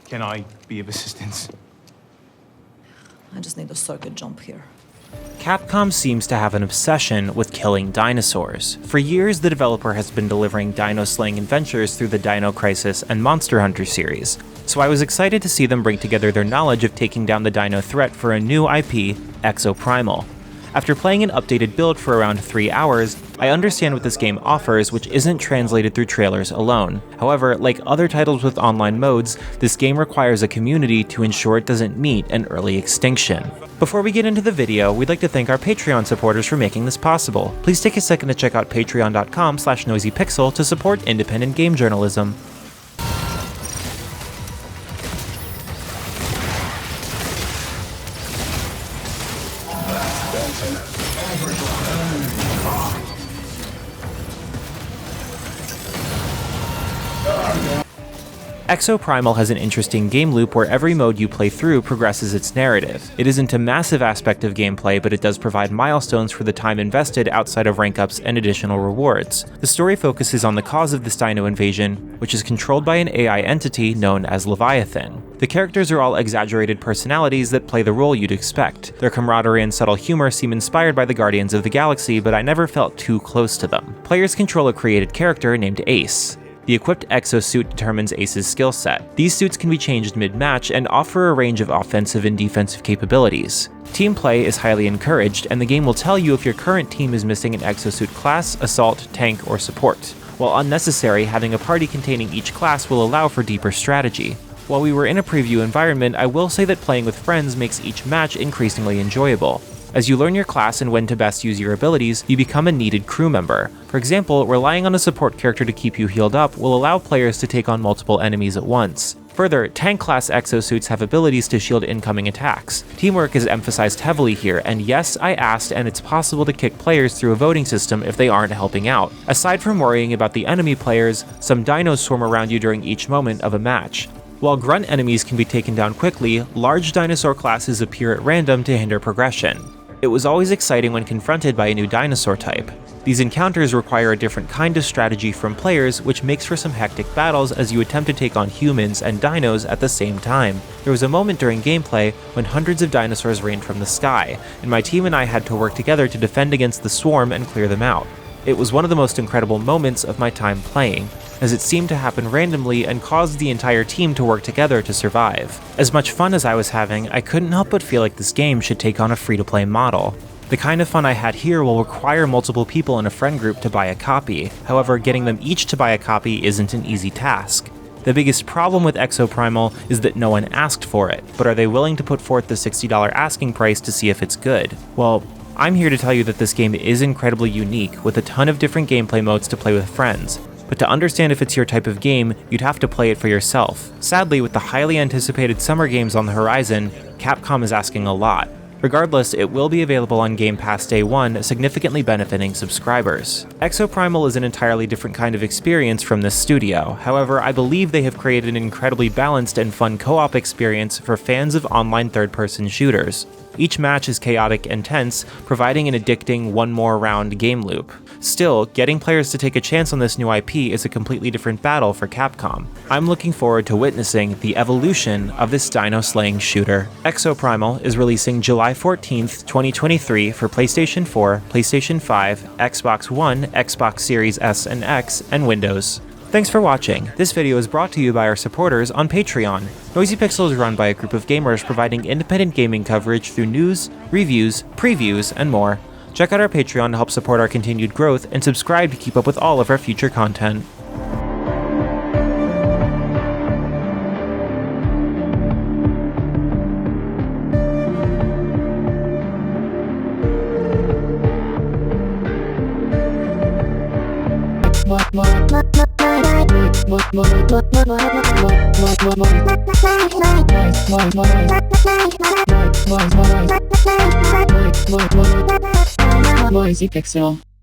Can I be of assistance? I just need a circuit jump here. Capcom seems to have an obsession with killing dinosaurs. For years, the developer has been delivering dino-slaying adventures through the Dino Crisis and Monster Hunter series, so I was excited to see them bring together their knowledge of taking down the dino threat for a new IP, Exoprimal. After playing an updated build for around 3 hours, I understand what this game offers, which isn't translated through trailers alone. However, like other titles with online modes, this game requires a community to ensure it doesn't meet an early extinction. Before we get into the video, we'd like to thank our Patreon supporters for making this possible. Please take a second to check out patreon.com/noisypixel to support independent game journalism. Exoprimal has an interesting game loop where every mode you play through progresses its narrative. It isn't a massive aspect of gameplay, but it does provide milestones for the time invested outside of rank ups and additional rewards. The story focuses on the cause of this dino invasion, which is controlled by an AI entity known as Leviathan. The characters are all exaggerated personalities that play the role you'd expect. Their camaraderie and subtle humor seem inspired by the Guardians of the Galaxy, but I never felt too close to them. Players control a created character named Ace. The equipped exosuit determines Ace's skill set. These suits can be changed mid-match and offer a range of offensive and defensive capabilities. Team play is highly encouraged, and the game will tell you if your current team is missing an exosuit class, assault, tank, or support. While unnecessary, having a party containing each class will allow for deeper strategy. While we were in a preview environment, I will say that playing with friends makes each match increasingly enjoyable. As you learn your class and when to best use your abilities, you become a needed crew member. For example, relying on a support character to keep you healed up will allow players to take on multiple enemies at once. Further, tank-class exosuits have abilities to shield incoming attacks. Teamwork is emphasized heavily here, and yes, I asked, and it's possible to kick players through a voting system if they aren't helping out. Aside from worrying about the enemy players, some dinos swarm around you during each moment of a match. While grunt enemies can be taken down quickly, large dinosaur classes appear at random to hinder progression. It was always exciting when confronted by a new dinosaur type. These encounters require a different kind of strategy from players, which makes for some hectic battles as you attempt to take on humans and dinos at the same time. There was a moment during gameplay when hundreds of dinosaurs rained from the sky, and my team and I had to work together to defend against the swarm and clear them out. It was one of the most incredible moments of my time playing, as it seemed to happen randomly and caused the entire team to work together to survive. As much fun as I was having, I couldn't help but feel like this game should take on a free-to-play model. The kind of fun I had here will require multiple people in a friend group to buy a copy. However, getting them each to buy a copy isn't an easy task. The biggest problem with Exoprimal is that no one asked for it, but are they willing to put forth the $60 asking price to see if it's good? Well, I'm here to tell you that this game is incredibly unique, with a ton of different gameplay modes to play with friends. But to understand if it's your type of game, you'd have to play it for yourself. Sadly, with the highly anticipated summer games on the horizon, Capcom is asking a lot. Regardless, it will be available on Game Pass Day 1, significantly benefiting subscribers. Exoprimal is an entirely different kind of experience from this studio. However, I believe they have created an incredibly balanced and fun co-op experience for fans of online third-person shooters. Each match is chaotic and tense, providing an addicting one more round game loop. Still, getting players to take a chance on this new IP is a completely different battle for Capcom. I'm looking forward to witnessing the evolution of this dino-slaying shooter. Exoprimal is releasing July 14th, 2023 for PlayStation 4, PlayStation 5, Xbox One, Xbox Series S and X, and Windows. Thanks for watching. This video is brought to you by our supporters on Patreon. Noisy Pixel is run by a group of gamers providing independent gaming coverage through news, reviews, previews, and more. Check out our Patreon to help support our continued growth, and subscribe to keep up with all of our future content. Noisy Pixel.